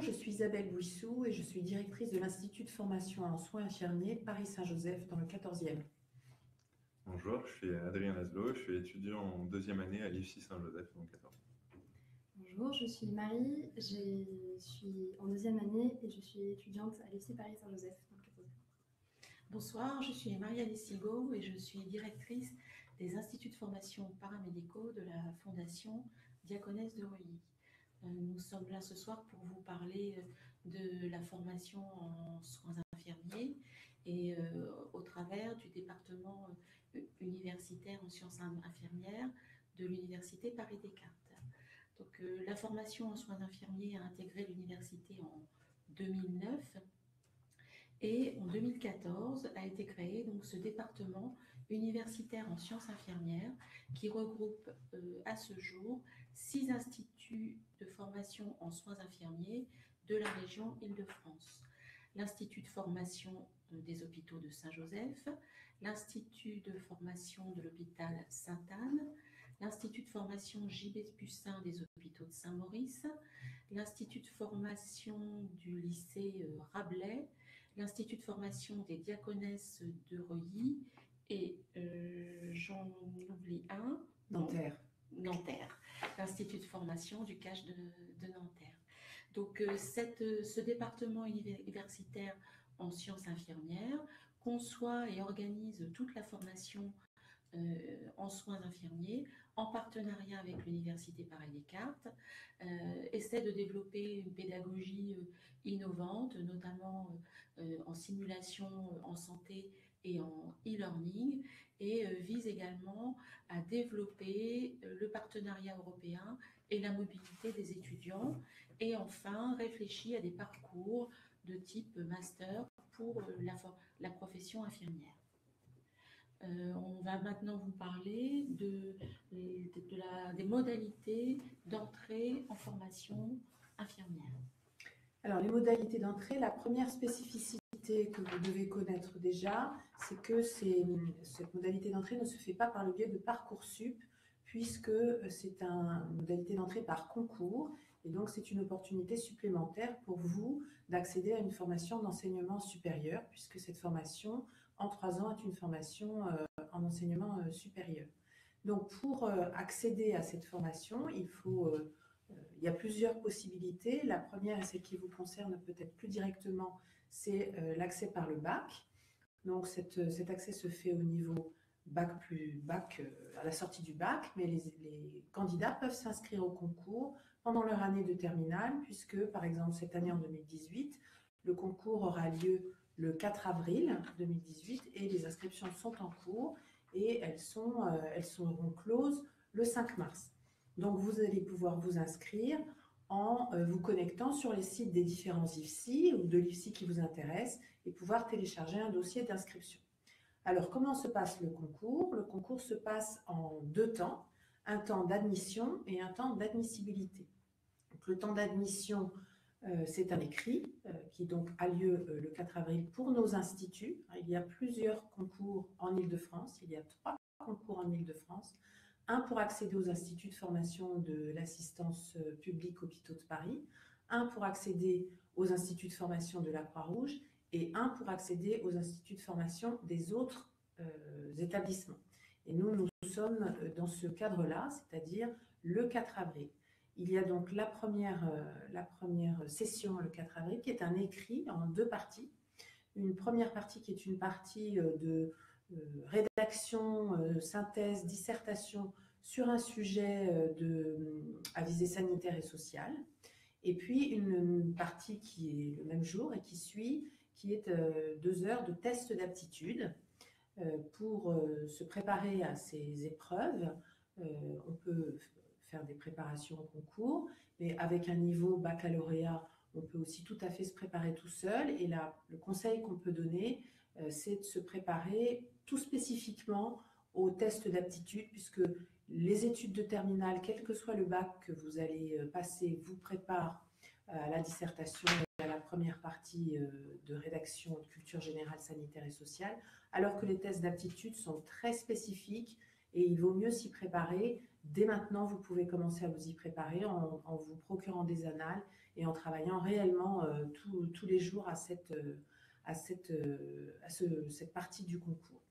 je suis Isabelle Bouissou et je suis directrice de l'Institut de formation en soins infirmiers Paris-Saint-Joseph dans le 14e. Bonjour, je suis Adrien Laszlo, je suis étudiant en deuxième année à l'IFSI Saint-Joseph dans le 14. Bonjour, je suis Marie, je suis en deuxième année et je suis étudiante à l'IFSI Paris-Saint-Joseph dans le 14e. Bonsoir, je suis Marianne Sigo et je suis directrice des instituts de formation paramédicaux de la Fondation Diaconesse de Reuilly. Nous sommes là ce soir pour vous parler de la formation en soins infirmiers et au travers du département universitaire en sciences infirmières de l'Université Paris-Descartes. Donc, la formation en soins infirmiers a intégré l'université en 2009 et en 2014 a été créé donc, ce département universitaire en sciences infirmières qui regroupe à ce jour 6 instituts de formation en soins infirmiers de la région Île-de-France. L'Institut de formation des hôpitaux de Saint-Joseph, l'Institut de formation de l'hôpital Sainte-Anne, l'Institut de formation J.B.Pussin des hôpitaux de Saint-Maurice, l'Institut de formation du lycée Rabelais, l'Institut de formation des Diaconesses de Reuilly et j'en oublie un. Nanterre. L'Institut de formation du CACH de Nanterre. Donc ce département universitaire en sciences infirmières conçoit et organise toute la formation en soins infirmiers en partenariat avec l'Université Paris-Descartes, essaie de développer une pédagogie innovante, notamment en simulation en santé et en e-learning, et vise également à développer le partenariat européen et la mobilité des étudiants, et enfin réfléchit à des parcours de type master pour la profession infirmière. On va maintenant vous parler des modalités d'entrée en formation infirmière. Alors, les modalités d'entrée, la première spécificité que vous devez connaître déjà, c'est que cette modalité d'entrée ne se fait pas par le biais de Parcoursup, puisque c'est une modalité d'entrée par concours, et donc c'est une opportunité supplémentaire pour vous d'accéder à une formation d'enseignement supérieur, puisque cette formation, en 3 ans, est une formation en enseignement supérieur. Donc, pour accéder à cette formation, il y a plusieurs possibilités. La première, et celle qui vous concerne peut-être plus directement, c'est l'accès par le bac. Donc, cet accès se fait au niveau bac plus bac, à la sortie du bac, mais les candidats peuvent s'inscrire au concours pendant leur année de terminale, puisque, par exemple, cette année en 2018, le concours aura lieu le 4 avril 2018 et les inscriptions sont en cours et elles seront closes le 5 mars. Donc, vous allez pouvoir vous inscrire en vous connectant sur les sites des différents IFSI ou de l'IFSI qui vous intéresse et pouvoir télécharger un dossier d'inscription. Alors, comment se passe le concours? Le concours se passe en 2 temps, un temps d'admission et un temps d'admissibilité. Donc, le temps d'admission, c'est un écrit qui donc a lieu le 4 avril pour nos instituts. Il y a plusieurs concours en Île-de-France, il y a 3 concours en Île-de-France. Un pour accéder aux instituts de formation de l'assistance publique hôpitaux de Paris, un pour accéder aux instituts de formation de la Croix-Rouge et un pour accéder aux instituts de formation des autres établissements. Et nous sommes dans ce cadre-là, c'est-à-dire le 4 avril. Il y a donc la première session le 4 avril qui est un écrit en 2 parties. Une première partie qui est une partie de rédaction, synthèse, dissertation sur un sujet à visée sanitaire et sociale. Et puis une partie qui est le même jour et qui suit, qui est 2 heures de test d'aptitude pour se préparer à ces épreuves. On peut faire des préparations au concours, mais avec un niveau baccalauréat, on peut aussi tout à fait se préparer tout seul. Et là, le conseil qu'on peut donner, c'est de se préparer tout spécifiquement aux tests d'aptitude, puisque les études de terminale, quel que soit le bac que vous allez passer, vous préparent à la dissertation et à la première partie de rédaction de culture générale sanitaire et sociale, alors que les tests d'aptitude sont très spécifiques et il vaut mieux s'y préparer. Dès maintenant, vous pouvez commencer à vous y préparer en vous procurant des annales et en travaillant réellement tous les jours à cette partie du concours.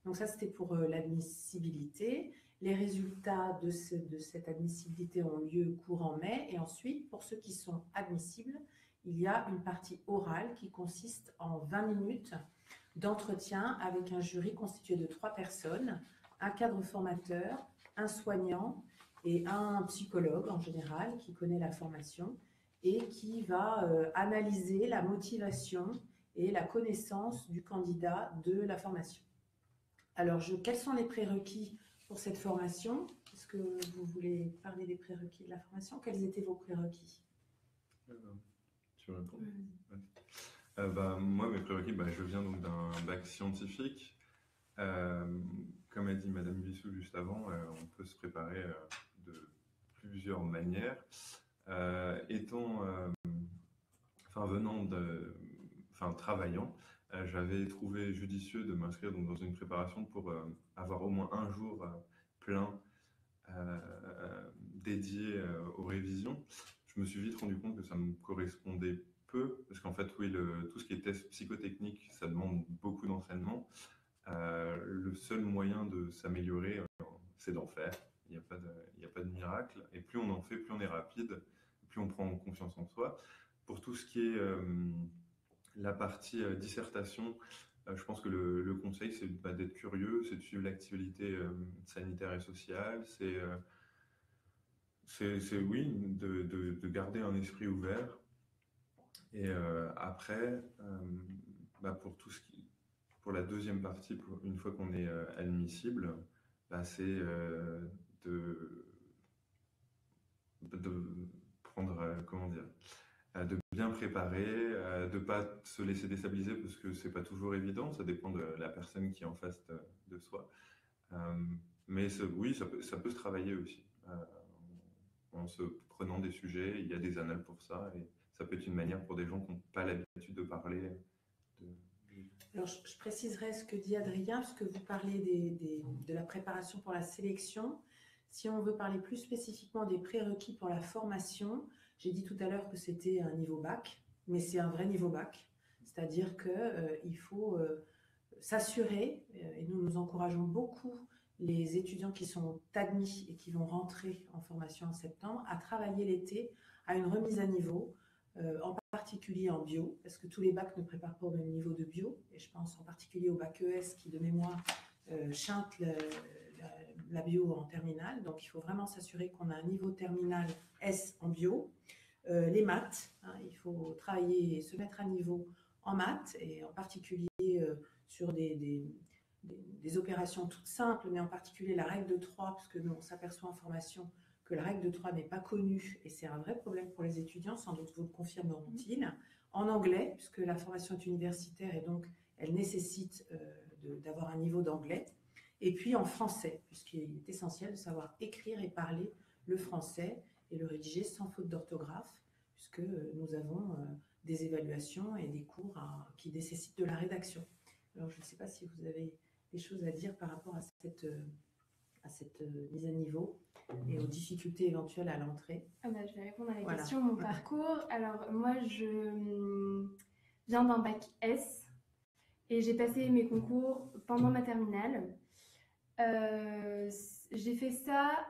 Donc ça, c'était pour l'admissibilité. Les résultats de cette admissibilité ont lieu courant mai. Et ensuite, pour ceux qui sont admissibles, il y a une partie orale qui consiste en 20 minutes d'entretien avec un jury constitué de 3 personnes, un cadre formateur, un soignant et un psychologue en général qui connaît la formation et qui va analyser la motivation et la connaissance du candidat de la formation. Alors, quels sont les prérequis pour cette formation? Est-ce que vous voulez parler des prérequis de la formation? Quels étaient vos prérequis? Tu réponds? Moi, mes prérequis, je viens donc d'un bac scientifique. Comme a dit Madame Bissou juste avant, on peut se préparer de plusieurs manières. Travaillant, j'avais trouvé judicieux de m'inscrire dans une préparation pour avoir au moins un jour plein dédié aux révisions. Je me suis vite rendu compte que ça me correspondait peu, parce qu'en fait, oui, tout ce qui est test psychotechnique, ça demande beaucoup d'entraînement. Le seul moyen de s'améliorer, c'est d'en faire. Il n'y a pas de miracle. Et plus on en fait, plus on est rapide, plus on prend confiance en soi. Pour tout ce qui est la partie dissertation, je pense que le conseil, c'est d'être curieux, c'est de suivre l'actualité sanitaire et sociale, c'est oui, de garder un esprit ouvert. Et après, pour la deuxième partie, une fois qu'on est admissible, c'est de prendre, comment dire, de bien préparer, de ne pas se laisser déstabiliser parce que c'est pas toujours évident, ça dépend de la personne qui est en face de soi. Mais oui, ça peut se travailler aussi. En se prenant des sujets, il y a des annales pour ça et ça peut être une manière pour des gens qui n'ont pas l'habitude de parler. Alors, je préciserai ce que dit Adrien, parce que vous parlez de la préparation pour la sélection. Si on veut parler plus spécifiquement des prérequis pour la formation, j'ai dit tout à l'heure que c'était un niveau bac, mais c'est un vrai niveau bac. C'est-à-dire qu'il faut s'assurer, et nous encourageons beaucoup les étudiants qui sont admis et qui vont rentrer en formation en septembre, à travailler l'été à une remise à niveau, en particulier en bio, parce que tous les bacs ne préparent pas au même niveau de bio, et je pense en particulier au bac ES qui, de mémoire, chinte la bio en terminale. Donc, il faut vraiment s'assurer qu'on a un niveau terminal S en bio. Les maths, il faut travailler et se mettre à niveau en maths, et en particulier sur des opérations toutes simples, mais en particulier la règle de 3, parce que nous, on s'aperçoit en formation que la règle de 3 n'est pas connue, et c'est un vrai problème pour les étudiants, sans doute vous le confirmeront-ils. En anglais, puisque la formation est universitaire, et donc elle nécessite d'avoir un niveau d'anglais. Et puis en français, puisqu'il est essentiel de savoir écrire et parler le français, et le rédiger sans faute d'orthographe, puisque nous avons des évaluations et des cours qui nécessitent de la rédaction. Alors, je ne sais pas si vous avez des choses à dire par rapport à cette mise à niveau et aux difficultés éventuelles à l'entrée. Je vais répondre à la question, mon parcours. Alors, moi, je viens d'un bac S et j'ai passé mes concours pendant ma terminale. J'ai fait ça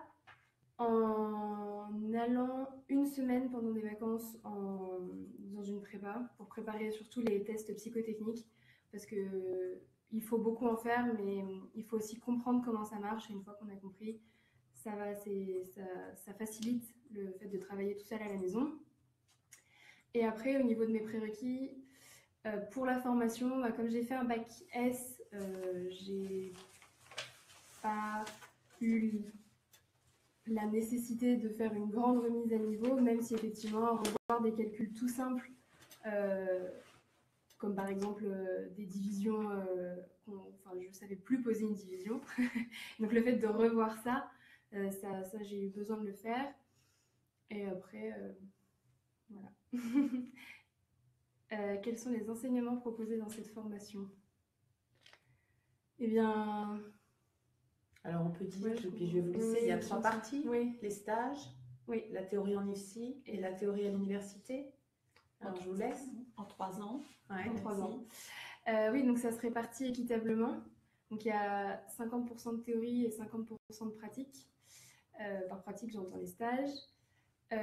en allant une semaine pendant des vacances dans une prépa pour préparer surtout les tests psychotechniques, parce que il faut beaucoup en faire, mais il faut aussi comprendre comment ça marche, et une fois qu'on a compris, ça facilite le fait de travailler tout seul à la maison. Et après, au niveau de mes prérequis, pour la formation, comme j'ai fait un bac S, j'ai pas eu la nécessité de faire une grande remise à niveau, même si effectivement revoir des calculs tout simples, comme par exemple des divisions, je ne savais plus poser une division. Donc le fait de revoir ça, j'ai eu besoin de le faire. Et après, voilà. Quels sont les enseignements proposés dans cette formation? Eh bien... Alors on peut dire, puis je vais vous laisser, il y a 3 parties, oui. Les stages, Oui. La théorie en IFSI et la théorie à l'université. Alors, je vous laisse. En 3 ans. Ouais, En 3 merci. ans. Oui, donc ça se répartit équitablement. Donc il y a 50% de théorie et 50% de pratique. Par pratique, j'entends les stages. Il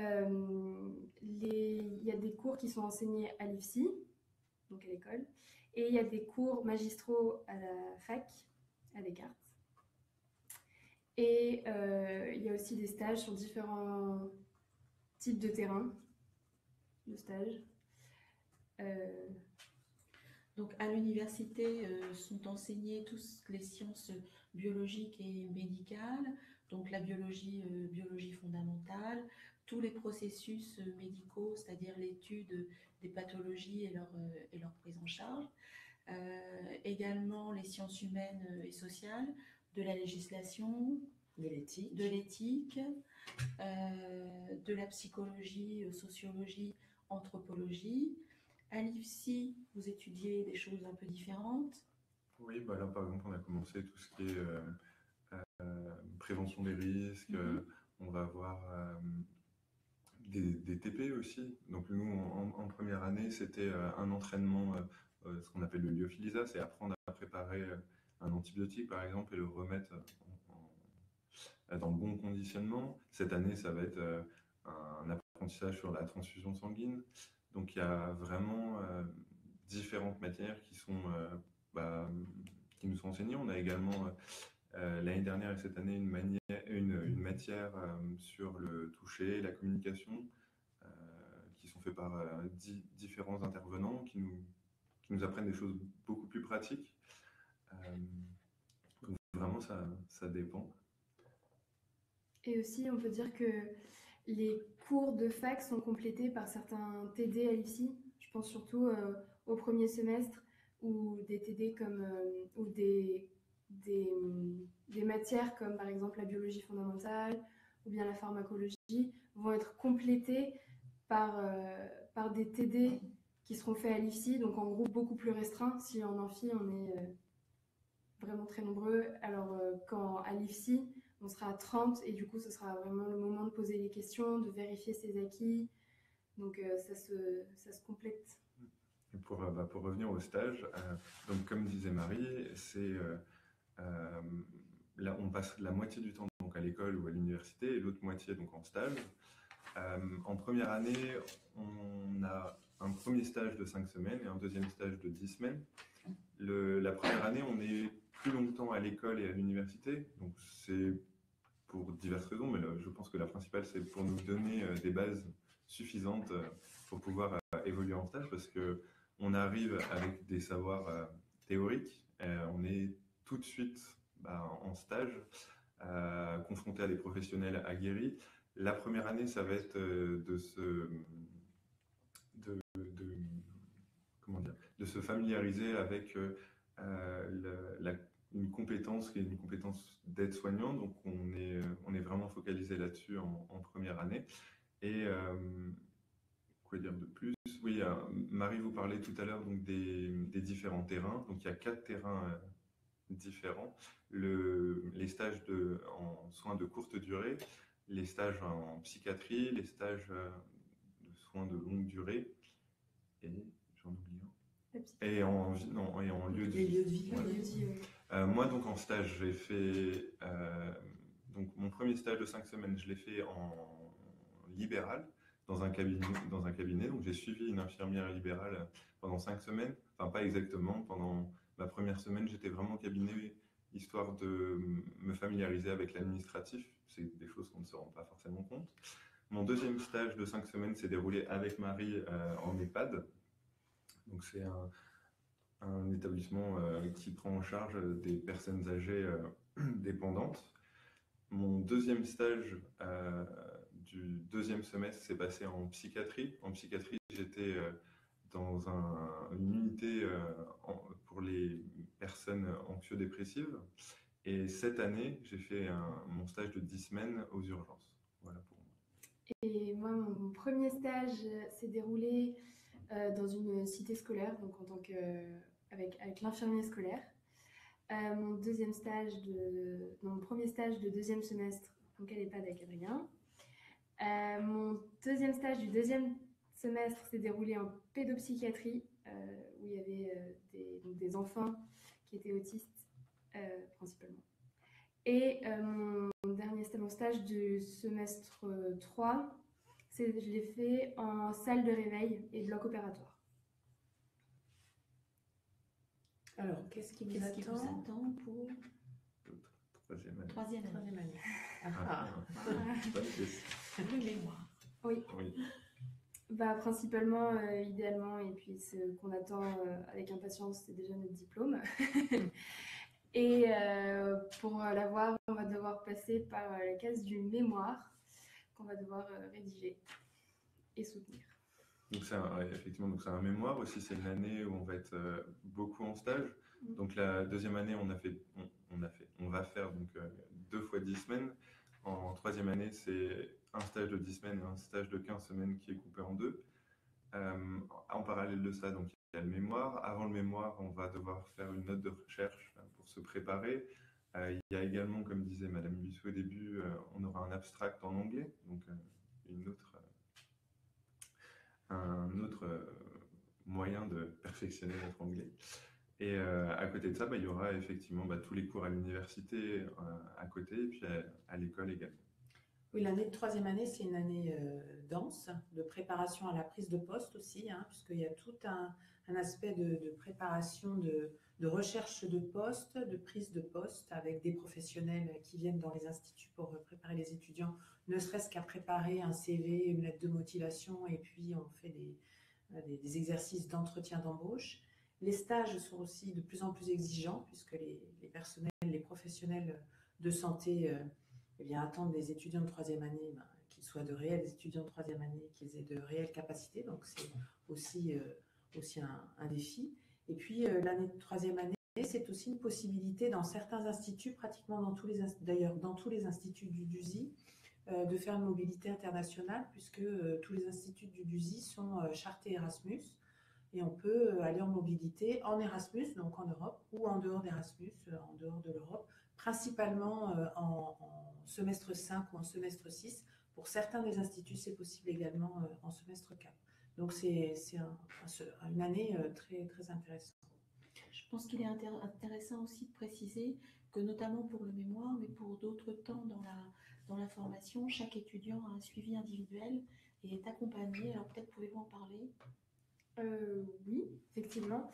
y a des cours qui sont enseignés à l'IFSI, donc à l'école, et il y a des cours magistraux à la fac, à Descartes. Et il y a aussi des stages sur différents types de terrains de stages. Donc à l'université sont enseignées toutes les sciences biologiques et médicales, donc la biologie fondamentale, tous les processus médicaux, c'est-à-dire l'étude des pathologies et leur prise en charge. Également les sciences humaines et sociales, de la législation, De l'éthique. de l'éthique, de la psychologie, sociologie, anthropologie. À l'IFSI, vous étudiez des choses un peu différentes. Oui, bah là par exemple, on a commencé tout ce qui est prévention des risques. On va avoir des TP aussi. Donc nous, en première année, c'était un entraînement, ce qu'on appelle le lyophilisat, c'est apprendre à préparer un antibiotique par exemple et le remettre dans le bon conditionnement. Cette année, ça va être un apprentissage sur la transfusion sanguine. Donc il y a vraiment différentes matières qui nous sont enseignées. On a également l'année dernière et cette année une matière sur le toucher, la communication, qui sont faits par différents intervenants qui nous apprennent des choses beaucoup plus pratiques. Donc vraiment, ça dépend. Et aussi, on peut dire que les cours de fac sont complétés par certains TD à l'IFSI. Je pense surtout au premier semestre, ou des TD ou des matières comme par exemple la biologie fondamentale ou bien la pharmacologie vont être complétées par des TD qui seront faits à l'IFSI, donc en groupe beaucoup plus restreint. Si en amphi, on est vraiment très nombreux, alors quand à l'IFSI, on sera à 30 et du coup, ce sera vraiment le moment de poser les questions, de vérifier ses acquis. Donc, ça se complète. Et pour revenir au stage, donc comme disait Marie, là, on passe la moitié du temps donc à l'école ou à l'université et l'autre moitié donc en stage. En première année, on a un premier stage de 5 semaines et un deuxième stage de 10 semaines. La première année, on est plus longtemps à l'école et à l'université, donc c'est pour diverses raisons, mais je pense que la principale, c'est pour nous donner des bases suffisantes pour pouvoir évoluer en stage, parce qu'on arrive avec des savoirs théoriques, on est tout de suite en stage, confronté à des professionnels aguerris. La première année, ça va être de se familiariser avec une compétence qui est une compétence d'aide-soignant, donc on est vraiment focalisé là-dessus en première année. Et quoi dire de plus? Oui, Marie vous parlait tout à l'heure donc des différents terrains. Donc il y a 4 terrains différents. Les stages en soins de courte durée, les stages en psychiatrie, les stages de soins de longue durée, et j'en oublie un. Et en lieu de vie. Les lieux de vie. Voilà. Moi, donc en stage, j'ai fait donc mon premier stage de 5 semaines, je l'ai fait en libéral dans un cabinet. Donc j'ai suivi une infirmière libérale pendant 5 semaines. Enfin, pas exactement. Pendant ma première semaine, j'étais vraiment au cabinet, histoire de me familiariser avec l'administratif. C'est des choses qu'on ne se rend pas forcément compte. Mon deuxième stage de 5 semaines s'est déroulé avec Marie en EHPAD. Donc c'est un établissement qui prend en charge des personnes âgées dépendantes. Mon deuxième stage du deuxième semestre s'est passé en psychiatrie. En psychiatrie, j'étais dans une unité pour les personnes anxio-dépressives. Et cette année, j'ai fait mon stage de 10 semaines aux urgences. Voilà pour moi. Et moi, mon premier stage s'est déroulé dans une cité scolaire, donc avec l'infirmier scolaire. Mon premier stage de deuxième semestre, donc à l'EHPAD avec Adrien. Mon deuxième stage du deuxième semestre s'est déroulé en pédopsychiatrie, où il y avait des enfants qui étaient autistes principalement. Et mon stage du semestre 3, je l'ai fait en salle de réveil et bloc opératoire. Alors, qu'est-ce qui vous attend pour troisième année. troisième année? Bonne question. Le mémoire. Oui. Oui. Bah, principalement, idéalement, et puis ce qu'on attend avec impatience, c'est déjà notre diplôme. Et pour l'avoir, on va devoir passer par la case du mémoire qu'on va devoir rédiger et soutenir. Donc effectivement, donc c'est un mémoire aussi, c'est une année où on va être beaucoup en stage. Donc la deuxième année, on va faire donc 2 fois 10 semaines. En troisième année, c'est un stage de 10 semaines et un stage de 15 semaines qui est coupé en 2. En parallèle de ça, donc il y a le mémoire. Avant le mémoire, on va devoir faire une note de recherche pour se préparer. Il y a également, comme disait Madame Buissou au début, on aura un abstract en anglais, donc un autre moyen de perfectionner notre anglais. Et à côté de ça, il y aura effectivement tous les cours à l'université à côté, et puis à l'école également. Oui, l'année de troisième année, c'est une année dense, de préparation à la prise de poste aussi, puisqu'il y a tout un aspect de préparation, de recherche de poste, de prise de poste, avec des professionnels qui viennent dans les instituts pour préparer les étudiants, ne serait-ce qu'à préparer un CV, une lettre de motivation, et puis on fait des exercices d'entretien d'embauche. Les stages sont aussi de plus en plus exigeants, puisque les professionnels de santé attendent des étudiants de troisième année qu'ils soient de réels étudiants de troisième année, qu'ils aient de réelles capacités. Donc, c'est aussi un défi. Et puis, l'année de troisième année, c'est aussi une possibilité dans certains instituts, pratiquement dans tous les instituts du DUSI, de faire une mobilité internationale, puisque tous les instituts du DUSI sont chartés Erasmus. Et on peut aller en mobilité en Erasmus, donc en Europe, ou en dehors d'Erasmus, en dehors de l'Europe, principalement en semestre 5 ou en semestre 6. Pour certains des instituts, c'est possible également en semestre 4. Donc c'est une année très, très intéressante. Je pense qu'il est intéressant aussi de préciser que notamment pour le mémoire, mais pour d'autres temps dans la formation, chaque étudiant a un suivi individuel et est accompagné. Alors peut-être pouvez-vous en parler? Oui, effectivement.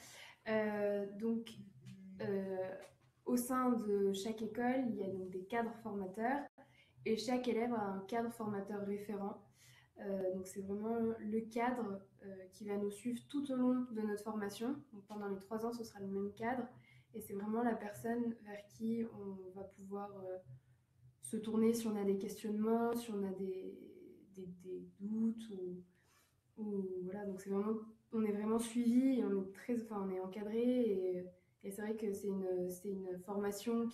Au sein de chaque école, il y a donc des cadres formateurs et chaque élève a un cadre formateur référent. Donc c'est vraiment le cadre qui va nous suivre tout au long de notre formation. Donc pendant les 3 ans, ce sera le même cadre et c'est vraiment la personne vers qui on va pouvoir se tourner si on a des questionnements, si on a des doutes ou voilà. Donc on est vraiment suivi et on est encadré et c'est vrai que c'est une formation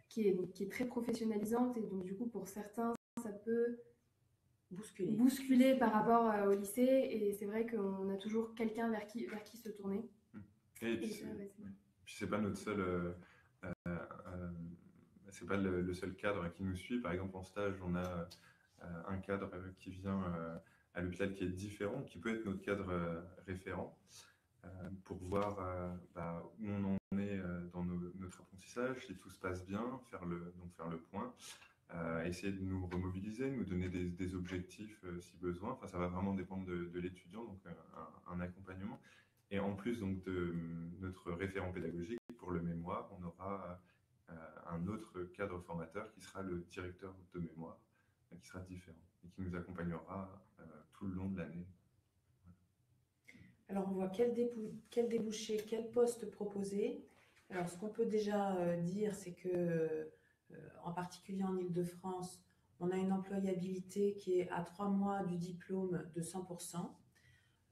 qui est très professionnalisante et donc du coup pour certains ça peut bousculer par rapport au lycée et c'est vrai qu'on a toujours quelqu'un vers qui se tourner. Et puis c'est pas notre seul c'est pas le seul cadre qui nous suit. Par exemple en stage on a un cadre qui vient à l'hôpital qui est différent, qui peut être notre cadre référent pour voir où on en est dans notre apprentissage, si tout se passe bien, faire le point. Essayer de nous remobiliser, nous donner des objectifs si besoin. Enfin, ça va vraiment dépendre de l'étudiant, donc un accompagnement. Et en plus donc, de notre référent pédagogique, pour le mémoire, on aura un autre cadre formateur qui sera le directeur de mémoire, qui sera différent et qui nous accompagnera tout le long de l'année. Alors, on voit quel débouché, quel poste proposer. Alors, ce qu'on peut déjà dire, c'est que en particulier en Île-de-France, on a une employabilité qui est à 3 mois du diplôme de 100%,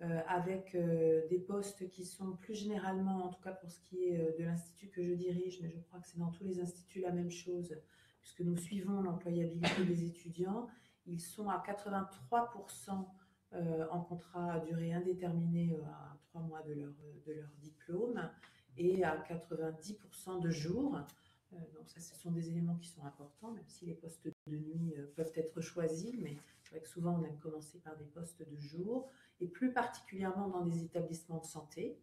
avec des postes qui sont plus généralement, en tout cas pour ce qui est de l'institut que je dirige, mais je crois que c'est dans tous les instituts la même chose, puisque nous suivons l'employabilité des étudiants. Ils sont à 83% en contrat à durée indéterminée à 3 mois de leur diplôme et à 90% de jours. Donc ça, ce sont des éléments qui sont importants, même si les postes de nuit peuvent être choisis, mais c'est vrai que souvent on aime commencer par des postes de jour, et plus particulièrement dans des établissements de santé.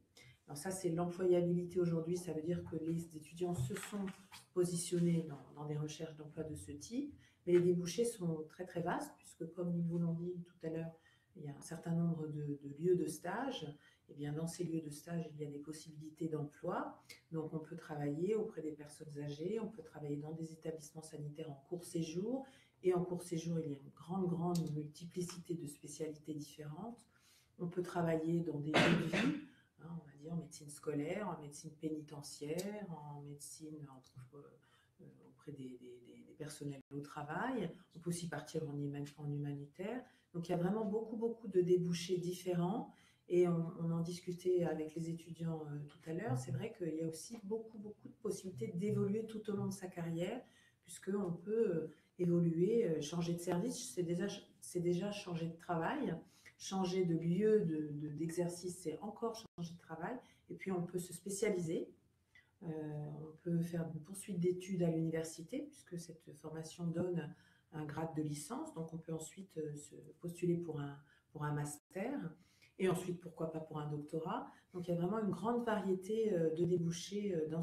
Alors ça, c'est l'employabilité aujourd'hui, ça veut dire que les étudiants se sont positionnés dans des recherches d'emploi de ce type, mais les débouchés sont très très vastes, puisque comme nous vous l'ont dit tout à l'heure, il y a un certain nombre de lieux de stage. Et bien, dans ces lieux de stage, il y a des possibilités d'emploi. Donc, on peut travailler auprès des personnes âgées, on peut travailler dans des établissements sanitaires en court séjour. Et en court séjour, il y a une grande multiplicité de spécialités différentes. On peut travailler dans des lieux de vie, on va dire en médecine scolaire, en médecine pénitentiaire, en médecine auprès des personnels au travail. On peut aussi partir en humanitaire. Donc, il y a vraiment beaucoup de débouchés différents. Et on en discutait avec les étudiants tout à l'heure. C'est vrai qu'il y a aussi beaucoup de possibilités d'évoluer tout au long de sa carrière, puisqu'on peut évoluer, changer de service, c'est déjà changer de travail, changer de lieu d'exercice, c'est encore changer de travail. Et puis, on peut se spécialiser. On peut faire une poursuite d'études à l'université, puisque cette formation donne un grade de licence. Donc, on peut ensuite se postuler pour un master. Et ensuite, pourquoi pas pour un doctorat. Donc, il y a vraiment une grande variété de débouchés dans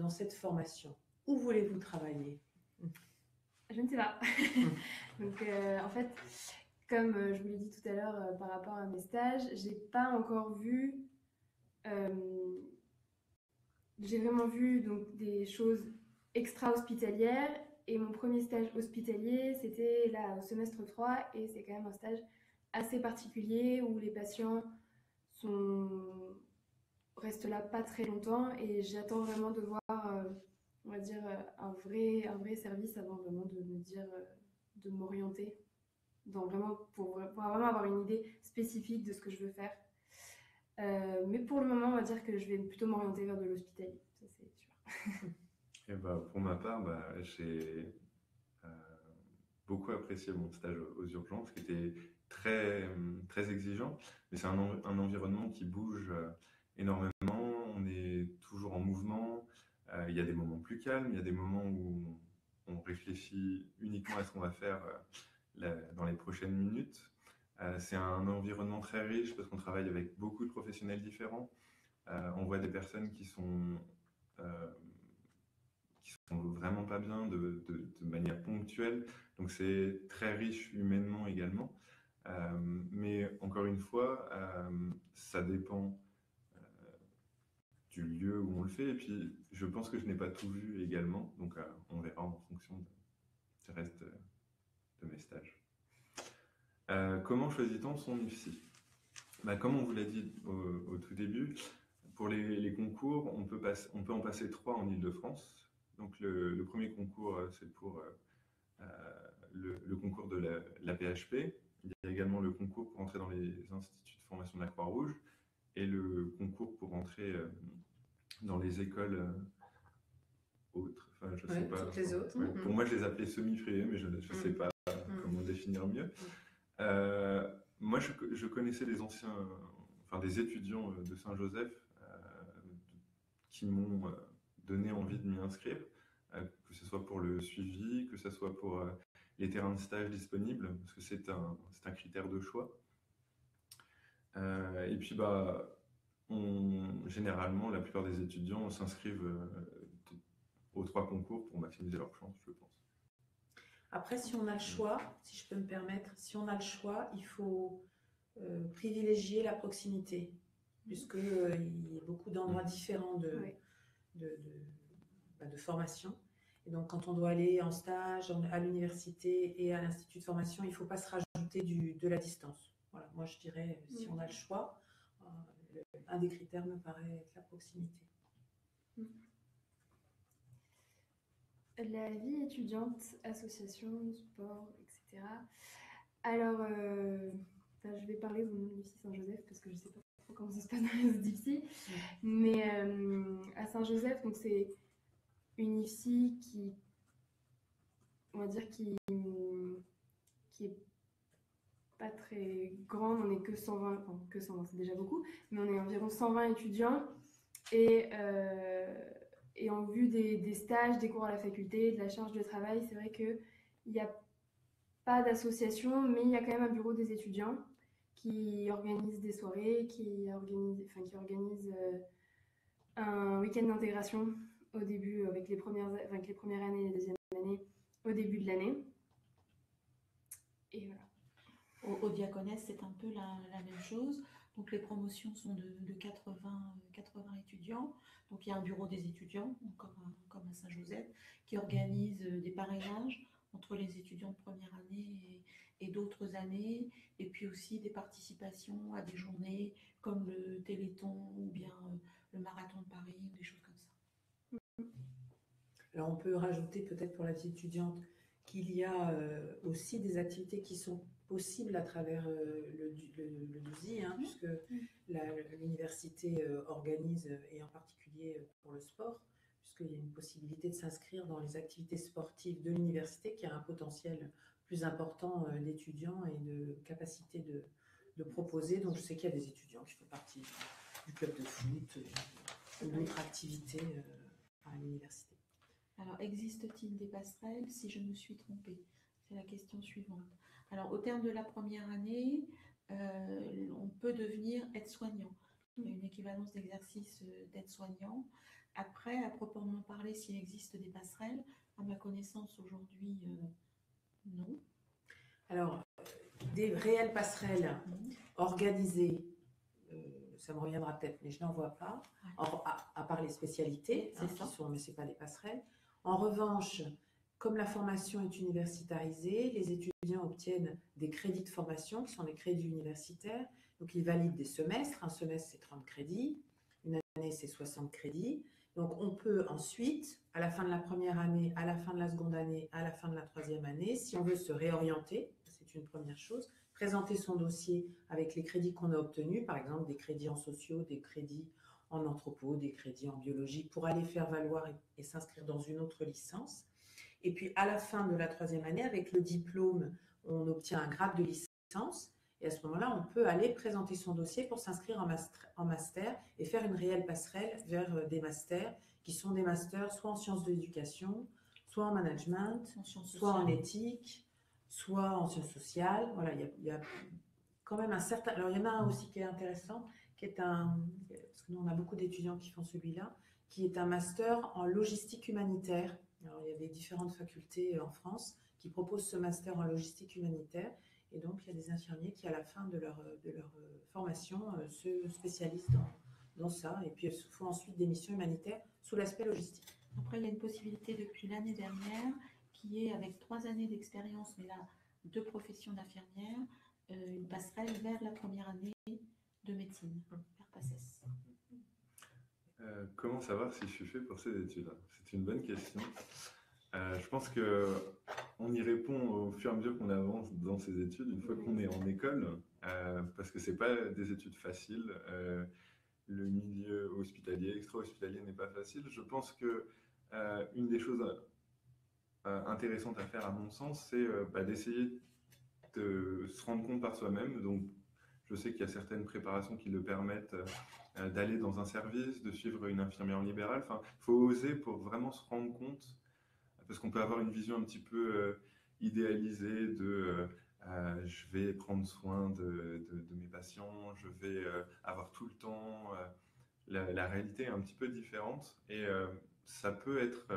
cette formation. Où voulez-vous travailler? Je ne sais pas. Donc, en fait, comme je vous l'ai dit tout à l'heure par rapport à mes stages, j'ai pas encore vu... j'ai vraiment vu donc, des choses extra-hospitalières. Et mon premier stage hospitalier, c'était là au semestre 3. Et c'est quand même un stage assez particulier où les patients restent là pas très longtemps, et j'attends vraiment de voir on va dire un vrai service avant vraiment de me dire de m'orienter pour vraiment avoir une idée spécifique de ce que je veux faire. Mais pour le moment, on va dire que je vais plutôt m'orienter vers de l'hospitalier, ça c'est sûr. Et pour ma part, j'ai beaucoup apprécié mon stage aux urgences, qui était très exigeant, mais c'est un environnement qui bouge énormément, on est toujours en mouvement, il y a des moments plus calmes, il y a des moments où on réfléchit uniquement à ce qu'on va faire dans les prochaines minutes. C'est un environnement très riche parce qu'on travaille avec beaucoup de professionnels différents, on voit des personnes qui sont vraiment pas bien de manière ponctuelle. Donc c'est très riche humainement également. Mais encore une fois, ça dépend du lieu où on le fait. Et puis je pense que je n'ai pas tout vu également. Donc on verra en fonction du reste de mes stages. Comment choisit-on son IFSI? Comme on vous l'a dit au tout début, pour les concours, on peut en passer 3 en Île-de-France. Donc le premier concours, c'est pour le concours de la PHP. Il y a également le concours pour entrer dans les instituts de formation de la Croix-Rouge et le concours pour entrer dans les écoles autres. Enfin, je sais pas. Toutes les autres. Pour moi, je les appelais semi-privées, mais je ne sais pas comment définir mieux. Moi, je connaissais des étudiants de Saint-Joseph qui m'ont donné envie de m'y inscrire, que ce soit pour le suivi, que ce soit pour les terrains de stage disponibles, parce que c'est un critère de choix. Et puis, généralement, la plupart des étudiants s'inscrivent aux 3 concours pour maximiser leurs chances, je pense. Après, si on a le choix, si je peux me permettre, si on a le choix, il faut privilégier la proximité, puisqu'il y a beaucoup d'endroits différents de formation. Et donc, quand on doit aller en stage à l'université et à l'institut de formation, il ne faut pas se rajouter de la distance. Voilà, moi, je dirais, si on a le choix, un des critères me paraît être la proximité. La vie étudiante, association, sport, etc. Alors, je vais parler de mon IFSI Saint-Joseph parce que je ne sais pas trop comment ça se passe dans les autres IFSI. Mais à Saint-Joseph, donc c'est une IFSI qui, on va dire, qui est pas très grande. On n'est que 120, enfin que 120, c'est déjà beaucoup, mais on est environ 120 étudiants. Et et en vue des stages, des cours à la faculté, de la charge de travail, c'est vrai qu'il n'y a pas d'association, mais il y a quand même un bureau des étudiants qui organise des soirées, qui organise un week-end d'intégration au début, avec les premières années et les deuxièmes années, au début de l'année. Et voilà. Au Diaconesse, c'est un peu la même chose. Donc les promotions sont de 80 étudiants. Donc il y a un bureau des étudiants, comme à Saint-Joseph, qui organise des parrainages entre les étudiants de première année et d'autres années, et puis aussi des participations à des journées comme le Téléthon ou bien le Marathon de Paris, des choses comme ça. Alors on peut rajouter peut-être pour la vie étudiante qu'il y a aussi des activités qui sont possibles à travers le DUSI, puisque l'université organise, et en particulier pour le sport, puisqu'il y a une possibilité de s'inscrire dans les activités sportives de l'université qui a un potentiel plus important d'étudiants et de capacité de proposer. Donc je sais qu'il y a des étudiants qui font partie du club de foot ou d'autres activités à l'université. Alors, existe-t-il des passerelles si je me suis trompée? C'est la question suivante. Alors, au terme de la première année, on peut devenir aide-soignant. Il y a une équivalence d'exercice d'aide-soignant. Après, à proprement parler, s'il existe des passerelles, à ma connaissance aujourd'hui, non. Alors, des réelles passerelles organisées, ça me reviendra peut-être, mais je n'en vois pas, à part les spécialités, mais ce n'est pas des passerelles. En revanche, comme la formation est universitarisée, les étudiants obtiennent des crédits de formation qui sont des crédits universitaires. Donc, ils valident des semestres. Un semestre, c'est 30 crédits. Une année, c'est 60 crédits. Donc, on peut ensuite, à la fin de la première année, à la fin de la seconde année, à la fin de la troisième année, si on veut se réorienter, c'est une première chose, présenter son dossier avec les crédits qu'on a obtenus, par exemple des crédits en sociaux, des crédits en anthropo, des crédits en biologie, pour aller faire valoir et s'inscrire dans une autre licence. Et puis, à la fin de la troisième année, avec le diplôme, on obtient un grade de licence. Et à ce moment-là, on peut aller présenter son dossier pour s'inscrire en master et faire une réelle passerelle vers des masters qui sont des masters soit en sciences de l'éducation, soit en management, soit en éthique, soit en sciences sociales. Voilà, il y a quand même un certain... Alors, il y en a un aussi qui est intéressant, qui est parce que nous, on a beaucoup d'étudiants qui font celui-là, qui est un master en logistique humanitaire. Alors, il y a des différentes facultés en France qui proposent ce master en logistique humanitaire. Et donc, il y a des infirmiers qui, à la fin de leur formation, se spécialisent dans ça. Et puis, elles font ensuite des missions humanitaires sous l'aspect logistique. Après, il y a une possibilité depuis l'année dernière qui est, avec 3 années d'expérience, mais là, 2 professions d'infirmière, une passerelle vers la première année de médecine, vers PACES. Comment savoir si je suis fait pour ces études? C'est une bonne question. Je pense qu'on y répond au fur et à mesure qu'on avance dans ces études, une fois qu'on est en école, parce que ce n'est pas des études faciles. Le milieu hospitalier, extra-hospitalier n'est pas facile. Je pense qu'une des choses intéressantes à faire, à mon sens, c'est d'essayer de se rendre compte par soi-même. Donc, je sais qu'il y a certaines préparations qui le permettent d'aller dans un service, de suivre une infirmière libérale. Enfin, il faut oser pour vraiment se rendre compte, parce qu'on peut avoir une vision un petit peu idéalisée de je vais prendre soin de mes patients, je vais avoir tout le temps. La réalité est un petit peu différente et ça peut être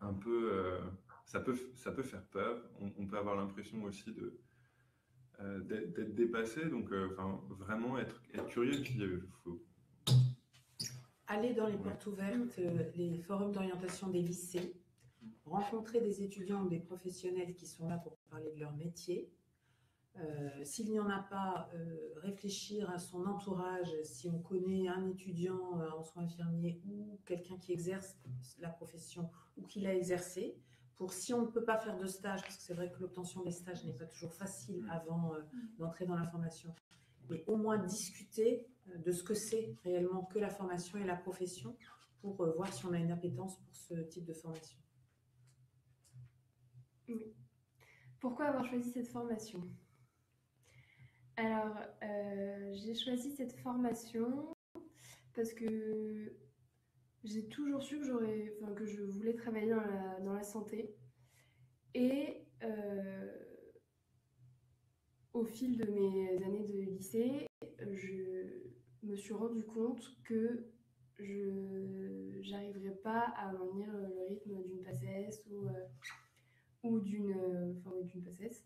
un peu... ça peut faire peur. On peut avoir l'impression aussi d'être dépassé, donc vraiment être curieux. Puis faut aller dans les portes ouvertes, les forums d'orientation des lycées, rencontrer des étudiants ou des professionnels qui sont là pour parler de leur métier. S'il n'y en a pas, réfléchir à son entourage, si on connaît un étudiant en soins infirmiers ou quelqu'un qui exerce la profession ou qui l'a exercée, pour si on ne peut pas faire de stage, parce que c'est vrai que l'obtention des stages n'est pas toujours facile avant d'entrer dans la formation, mais au moins discuter de ce que c'est réellement que la formation et la profession pour voir si on a une appétence pour ce type de formation. Oui. Pourquoi avoir choisi cette formation? Alors, j'ai choisi cette formation parce que j'ai toujours su que je voulais travailler dans la santé. Et au fil de mes années de lycée, je me suis rendu compte que je n'arriverais pas à maintenir le rythme d'une PACES ou d'une PACES.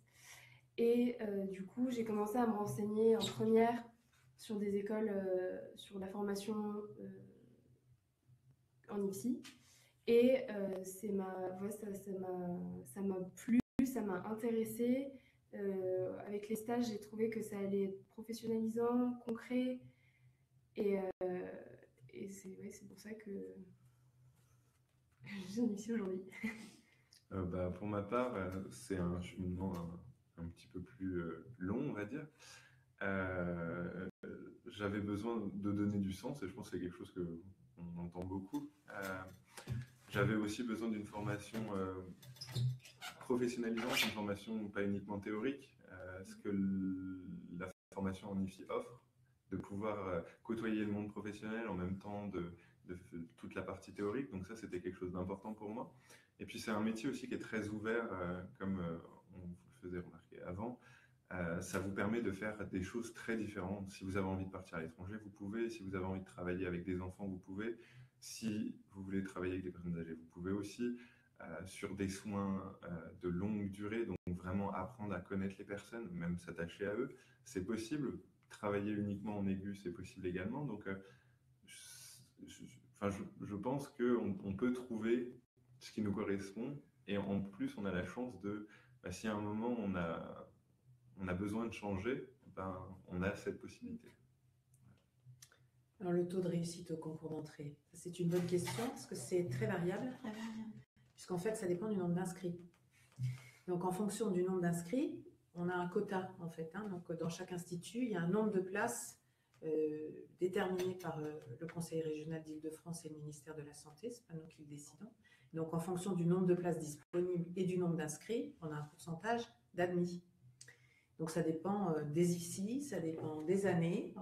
Et du coup, j'ai commencé à me renseigner en première sur des écoles, sur la formation en IPSI. Et ça m'a plu, ça m'a intéressée. Avec les stages, j'ai trouvé que ça allait être professionnalisant, concret. Et c'est pour ça que je suis ici aujourd'hui. Pour ma part, c'est un cheminement un petit peu plus long, on va dire. J'avais besoin de donner du sens et je pense que c'est quelque chose qu'on entend beaucoup. J'avais aussi besoin d'une formation professionnalisante, une formation pas uniquement théorique, ce que la formation en IFSI offre, de pouvoir côtoyer le monde professionnel en même temps de toute la partie théorique. Donc ça, c'était quelque chose d'important pour moi. Et puis c'est un métier aussi qui est très ouvert, comme on vous le faisait remarquer avant. Ça vous permet de faire des choses très différentes. Si vous avez envie de partir à l'étranger, vous pouvez. Si vous avez envie de travailler avec des enfants, vous pouvez. Si vous voulez travailler avec des personnes âgées, vous pouvez aussi. Sur des soins de longue durée, donc vraiment apprendre à connaître les personnes, même s'attacher à eux, c'est possible. Travailler uniquement en aigu, c'est possible également. Donc, je pense qu'on peut trouver ce qui nous correspond. Et en plus, on a la chance si à un moment on a besoin de changer, on a cette possibilité. Alors, le taux de réussite au concours d'entrée, c'est une bonne question parce que c'est très variable. Puisqu'en fait, ça dépend du nombre d'inscrits. Donc, en fonction du nombre d'inscrits, on a un quota, en fait. Donc, dans chaque institut, il y a un nombre de places déterminé par le Conseil régional d'Île-de-France et le ministère de la Santé. Ce n'est pas nous qui le décidons. Donc, en fonction du nombre de places disponibles et du nombre d'inscrits, on a un pourcentage d'admis. Donc, ça dépend des IFSI, ça dépend des années.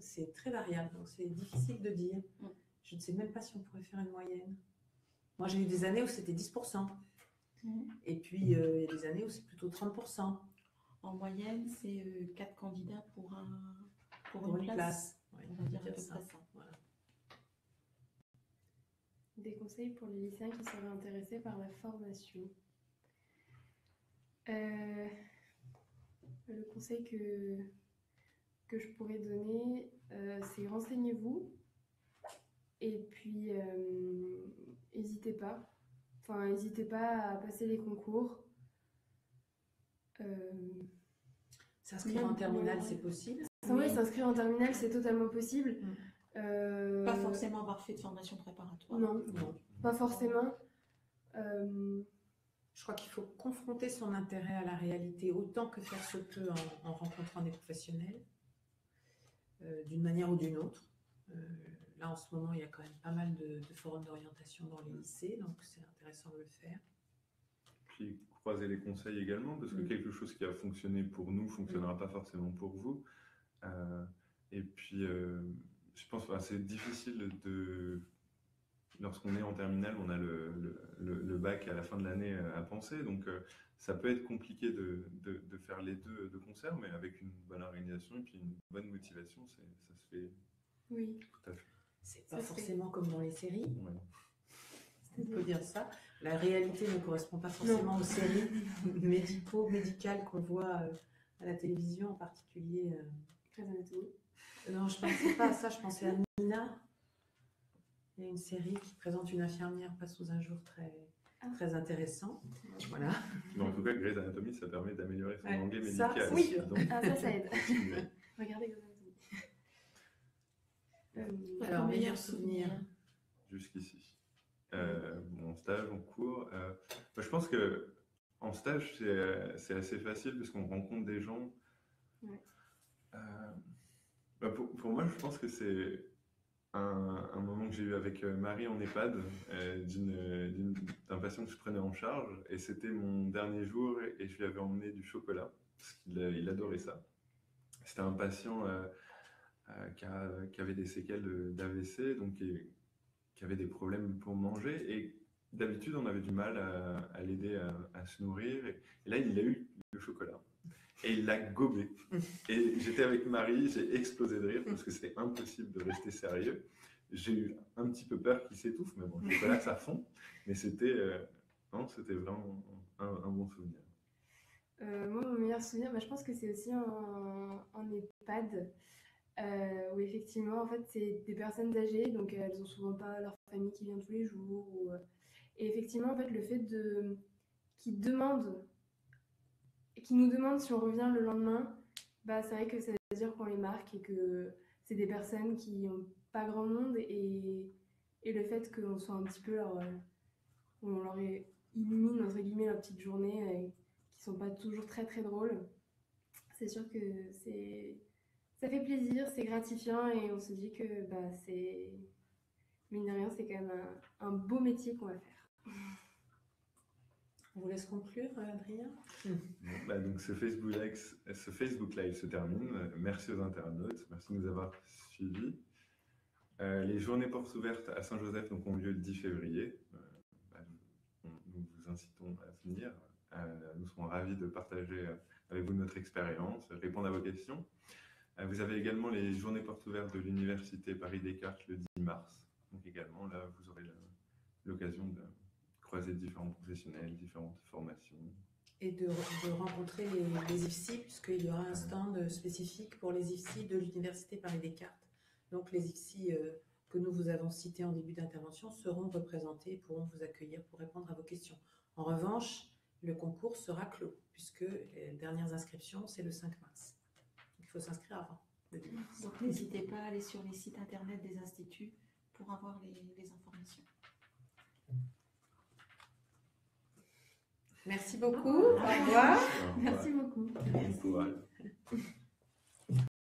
C'est très variable, donc c'est difficile de dire. Je ne sais même pas si on pourrait faire une moyenne. Moi, j'ai eu des années où c'était 10%. Et puis, il y a des années où c'est plutôt 30%. En moyenne, c'est 4 candidats pour une place. Ouais, on va dire à peu ça. près ça. Voilà. Des conseils pour les lycéens qui seraient intéressés par la formation. Le conseil que je pourrais donner, c'est renseignez-vous. Et puis, n'hésitez pas. N'hésitez pas à passer les concours. S'inscrire en terminale, c'est possible. Oui, s'inscrire en terminale, c'est totalement possible. Pas forcément avoir fait de formation préparatoire. Non, pas forcément. Je crois qu'il faut confronter son intérêt à la réalité autant que faire se peut en rencontrant des professionnels, d'une manière ou d'une autre. Là, en ce moment, il y a quand même pas mal de forums d'orientation dans les lycées, donc c'est intéressant de le faire. Puis croiser les conseils également, parce que quelque chose qui a fonctionné pour nous ne fonctionnera pas forcément pour vous. Et puis, je pense que c'est difficile lorsqu'on est en terminale, on a le bac à la fin de l'année à penser, donc ça peut être compliqué de faire les deux de concert, mais avec une bonne organisation et puis une bonne motivation, ça se fait. Oui. Tout à fait. C'est pas forcément comme dans les séries. Ouais. On peut dire ça. La réalité ne correspond pas forcément aux séries médicales qu'on voit à la télévision, en particulier. Grey's Anatomy. Non, je ne pensais pas à ça, je pensais à Nina. Il y a une série qui présente une infirmière pas sous un jour très intéressant. Voilà. Mais en tout cas, Grey's Anatomy, ça permet d'améliorer son anglais médical. Ça, oui. Ça aide. Regardez Grey's Anatomy. Alors, meilleur souvenir jusqu'ici. Mon stage en cours. Je pense que en stage, c'est assez facile parce qu'on rencontre des gens. Ouais. Pour moi, je pense que c'est un moment que j'ai eu avec Marie en EHPAD, d'un patient que je prenais en charge. Et c'était mon dernier jour et je lui avais emmené du chocolat parce qu'il adorait ça. C'était un patient qui avait des séquelles d'AVC, donc qui qui avait des problèmes pour manger. Et d'habitude, on avait du mal à l'aider à se nourrir. Et là, il a eu le chocolat. Et il l'a gobé. Et j'étais avec Marie, j'ai explosé de rire parce que c'était impossible de rester sérieux. J'ai eu un petit peu peur qu'il s'étouffe, mais bon, le chocolat, ça fond. Mais c'était vraiment un bon souvenir. Moi, mon meilleur souvenir, je pense que c'est aussi en EHPAD, où effectivement, en fait, c'est des personnes âgées, donc elles n'ont souvent pas leur famille qui vient tous les jours. Et effectivement, en fait, le fait qu'ils nous demandent si on revient le lendemain, c'est vrai que ça veut dire qu'on les marque et que c'est des personnes qui n'ont pas grand monde, et le fait qu'on soit un petit peu on leur illumine, entre guillemets, leur petite journée, qui sont pas toujours très très drôles. C'est sûr que ça fait plaisir, c'est gratifiant, et on se dit que c'est, mine de rien, c'est quand même un beau métier qu'on va faire. On vous laisse conclure, Adrien. Donc ce Facebook Live se termine. Merci aux internautes, merci de nous avoir suivis. Les journées portes ouvertes à Saint-Joseph ont lieu le 10 février. Nous vous incitons à venir. Nous serons ravis de partager avec vous notre expérience, répondre à vos questions. Vous avez également les journées portes ouvertes de l'Université Paris-Descartes le 10 mars. Donc également, là, vous aurez l'occasion de croiser différents professionnels, différentes formations. Et de rencontrer les IFSI, puisqu'il y aura un stand spécifique pour les IFSI de l'Université Paris-Descartes. Donc les IFSI que nous vous avons cités en début d'intervention seront représentés et pourront vous accueillir pour répondre à vos questions. En revanche, le concours sera clos, puisque les dernières inscriptions, c'est le 5 mars. Il faut s'inscrire avant le 10 mars. Donc n'hésitez pas à aller sur les sites internet des instituts pour avoir les informations. Merci beaucoup. Au revoir. Merci beaucoup. Bon courage.